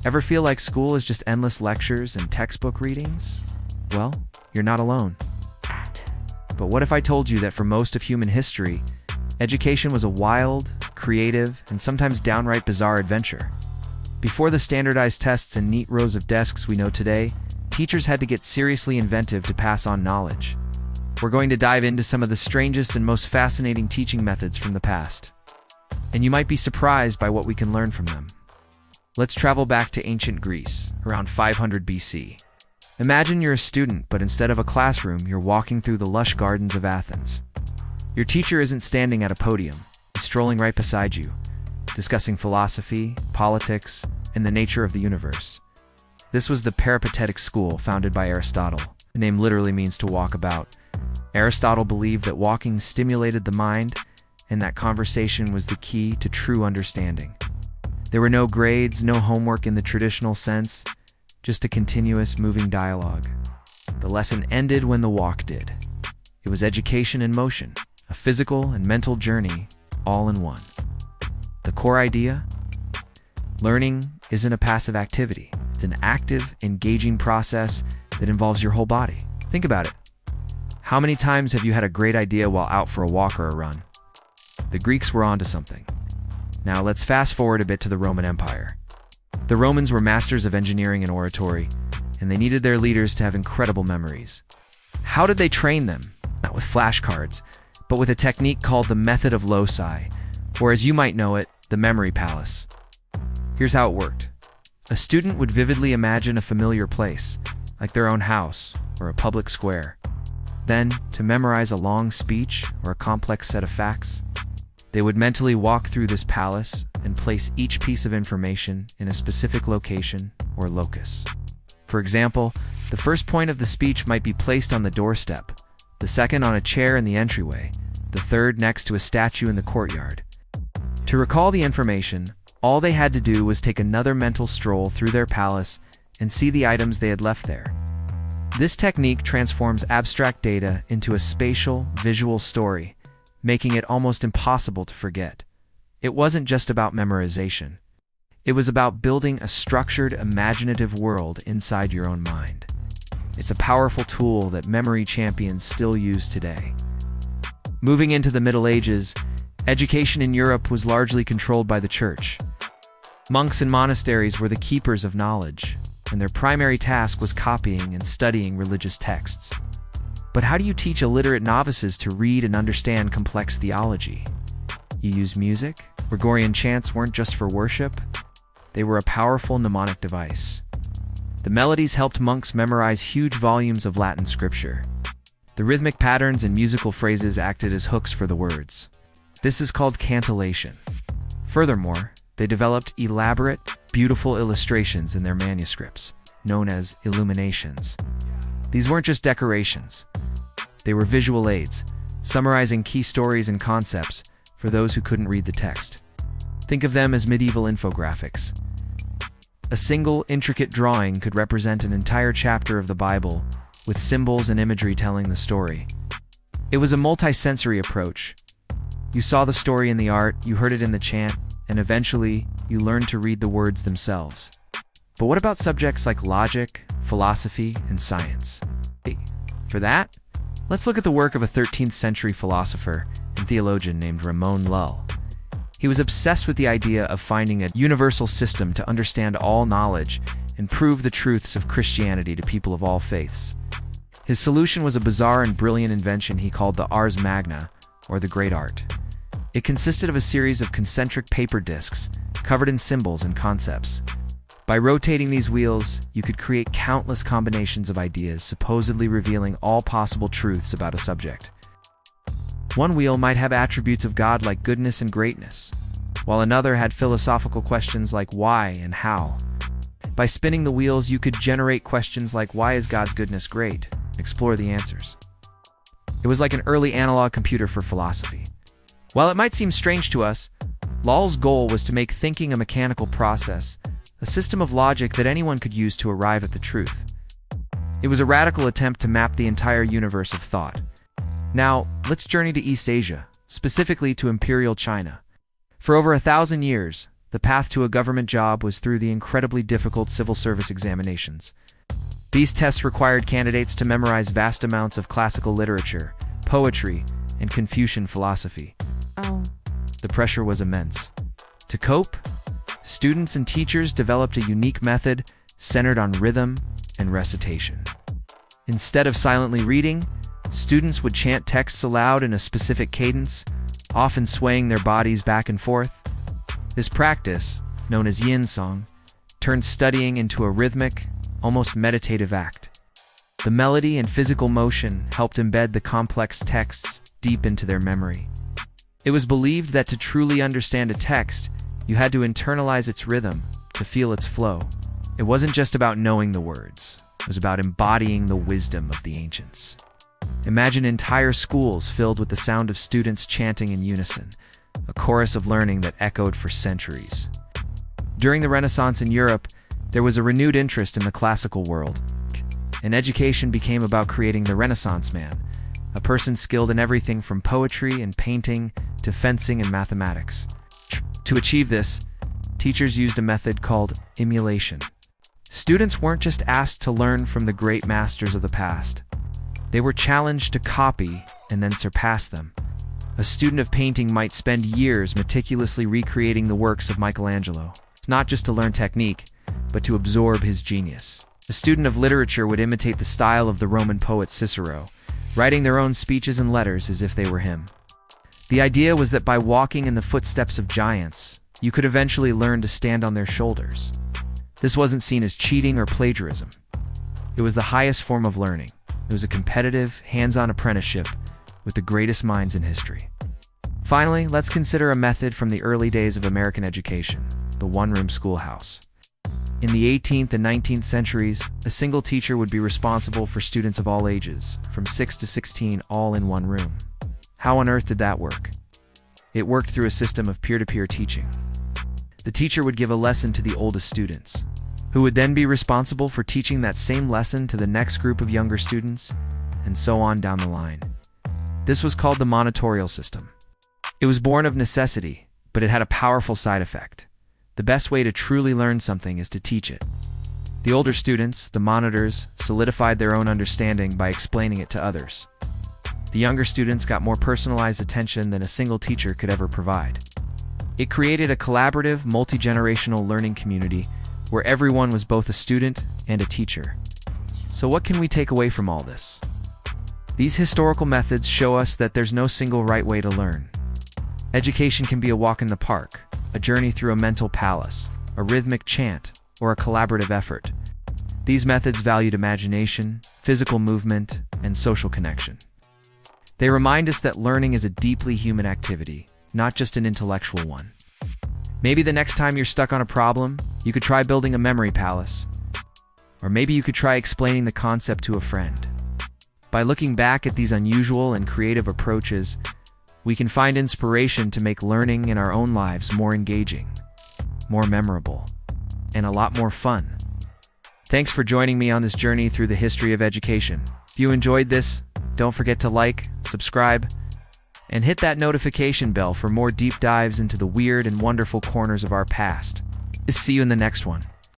Ever feel like school is just endless lectures and textbook readings? Well, you're not alone. But what if I told you that for most of human history, education was a wild, creative, and sometimes downright bizarre adventure? Before the standardized tests and neat rows of desks we know today, teachers had to get seriously inventive to pass on knowledge. We're going to dive into some of the strangest and most fascinating teaching methods from the past. And you might be surprised by what we can learn from them. Let's travel back to ancient Greece, around 500 BC. Imagine you're a student, but instead of a classroom, you're walking through the lush gardens of Athens. Your teacher isn't standing at a podium, he's strolling right beside you, discussing philosophy, politics, and the nature of the universe. This was the Peripatetic school founded by Aristotle. The name literally means to walk about. Aristotle believed that walking stimulated the mind, and that conversation was the key to true understanding. There were no grades, no homework in the traditional sense, just a continuous moving dialogue. The lesson ended when the walk did. It was education in motion, a physical and mental journey, all in one. The core idea? Learning isn't a passive activity. It's an active, engaging process that involves your whole body. Think about it. How many times have you had a great idea while out for a walk or a run? The Greeks were onto something. Now let's fast forward a bit to the Roman Empire. The Romans were masters of engineering and oratory, and they needed their leaders to have incredible memories. How did they train them? Not with flashcards, but with a technique called the method of loci, or as you might know it, the memory palace. Here's how it worked. A student would vividly imagine a familiar place, like their own house or a public square. Then, to memorize a long speech or a complex set of facts, they would mentally walk through this palace and place each piece of information in a specific location or locus. For example, the first point of the speech might be placed on the doorstep, the second on a chair in the entryway, the third next to a statue in the courtyard. To recall the information, all they had to do was take another mental stroll through their palace and see the items they had left there. This technique transforms abstract data into a spatial, visual story, making it almost impossible to forget. It wasn't just about memorization. It was about building a structured, imaginative world inside your own mind. It's a powerful tool that memory champions still use today. Moving into the Middle Ages, education in Europe was largely controlled by the church. Monks and monasteries were the keepers of knowledge, and their primary task was copying and studying religious texts. But how do you teach illiterate novices to read and understand complex theology? You use music? Gregorian chants weren't just for worship. They were a powerful mnemonic device. The melodies helped monks memorize huge volumes of Latin scripture. The rhythmic patterns and musical phrases acted as hooks for the words. This is called cantillation. Furthermore, they developed elaborate, beautiful illustrations in their manuscripts, known as illuminations. These weren't just decorations. They were visual aids, summarizing key stories and concepts for those who couldn't read the text. Think of them as medieval infographics. A single, intricate drawing could represent an entire chapter of the Bible, with symbols and imagery telling the story. It was a multi-sensory approach. You saw the story in the art, you heard it in the chant, and eventually, you learned to read the words themselves. But what about subjects like logic, philosophy, and science? For that, let's look at the work of a 13th century philosopher and theologian named Ramon Lull. He was obsessed with the idea of finding a universal system to understand all knowledge and prove the truths of Christianity to people of all faiths. His solution was a bizarre and brilliant invention he called the Ars Magna, or the Great Art. It consisted of a series of concentric paper discs covered in symbols and concepts. By rotating these wheels, you could create countless combinations of ideas, supposedly revealing all possible truths about a subject. One wheel might have attributes of God like goodness and greatness, while another had philosophical questions like why and how. By spinning the wheels, you could generate questions like why is God's goodness great, and explore the answers. It was like an early analog computer for philosophy. While it might seem strange to us, Lull's goal was to make thinking a mechanical process, a system of logic that anyone could use to arrive at the truth. It was a radical attempt to map the entire universe of thought. Now, let's journey to East Asia, specifically to Imperial China. For over 1,000 years, the path to a government job was through the incredibly difficult civil service examinations. These tests required candidates to memorize vast amounts of classical literature, poetry, and Confucian philosophy. The pressure was immense. To cope, students and teachers developed a unique method centered on rhythm and recitation. Instead of silently reading, students would chant texts aloud in a specific cadence, often swaying their bodies back and forth. This practice, known as yin song, turned studying into a rhythmic, almost meditative act. The melody and physical motion helped embed the complex texts deep into their memory. It was believed that to truly understand a text, you had to internalize its rhythm, to feel its flow. It wasn't just about knowing the words. It was about embodying the wisdom of the ancients. Imagine entire schools filled with the sound of students chanting in unison, a chorus of learning that echoed for centuries. During the Renaissance in Europe, there was a renewed interest in the classical world, and education became about creating the Renaissance man, a person skilled in everything from poetry and painting to fencing and mathematics. To achieve this, teachers used a method called emulation. Students weren't just asked to learn from the great masters of the past. They were challenged to copy and then surpass them. A student of painting might spend years meticulously recreating the works of Michelangelo, not just to learn technique, but to absorb his genius. A student of literature would imitate the style of the Roman poet Cicero, writing their own speeches and letters as if they were him. The idea was that by walking in the footsteps of giants, you could eventually learn to stand on their shoulders. This wasn't seen as cheating or plagiarism. It was the highest form of learning. It was a competitive, hands-on apprenticeship with the greatest minds in history. Finally, let's consider a method from the early days of American education, the one-room schoolhouse. In the 18th and 19th centuries, a single teacher would be responsible for students of all ages, from 6 to 16, all in one room. How on earth did that work? It worked through a system of peer-to-peer teaching. The teacher would give a lesson to the oldest students, who would then be responsible for teaching that same lesson to the next group of younger students, and so on down the line. This was called the monitorial system. It was born of necessity, but it had a powerful side effect. The best way to truly learn something is to teach it. The older students, the monitors, solidified their own understanding by explaining it to others. The younger students got more personalized attention than a single teacher could ever provide. It created a collaborative, multi-generational learning community where everyone was both a student and a teacher. So what can we take away from all this? These historical methods show us that there's no single right way to learn. Education can be a walk in the park, a journey through a mental palace, a rhythmic chant, or a collaborative effort. These methods valued imagination, physical movement, and social connection. They remind us that learning is a deeply human activity, not just an intellectual one. Maybe the next time you're stuck on a problem, you could try building a memory palace. Or maybe you could try explaining the concept to a friend. By looking back at these unusual and creative approaches, we can find inspiration to make learning in our own lives more engaging, more memorable, and a lot more fun. Thanks for joining me on this journey through the history of education. If you enjoyed this, don't forget to like, subscribe, and hit that notification bell for more deep dives into the weird and wonderful corners of our past. See you in the next one.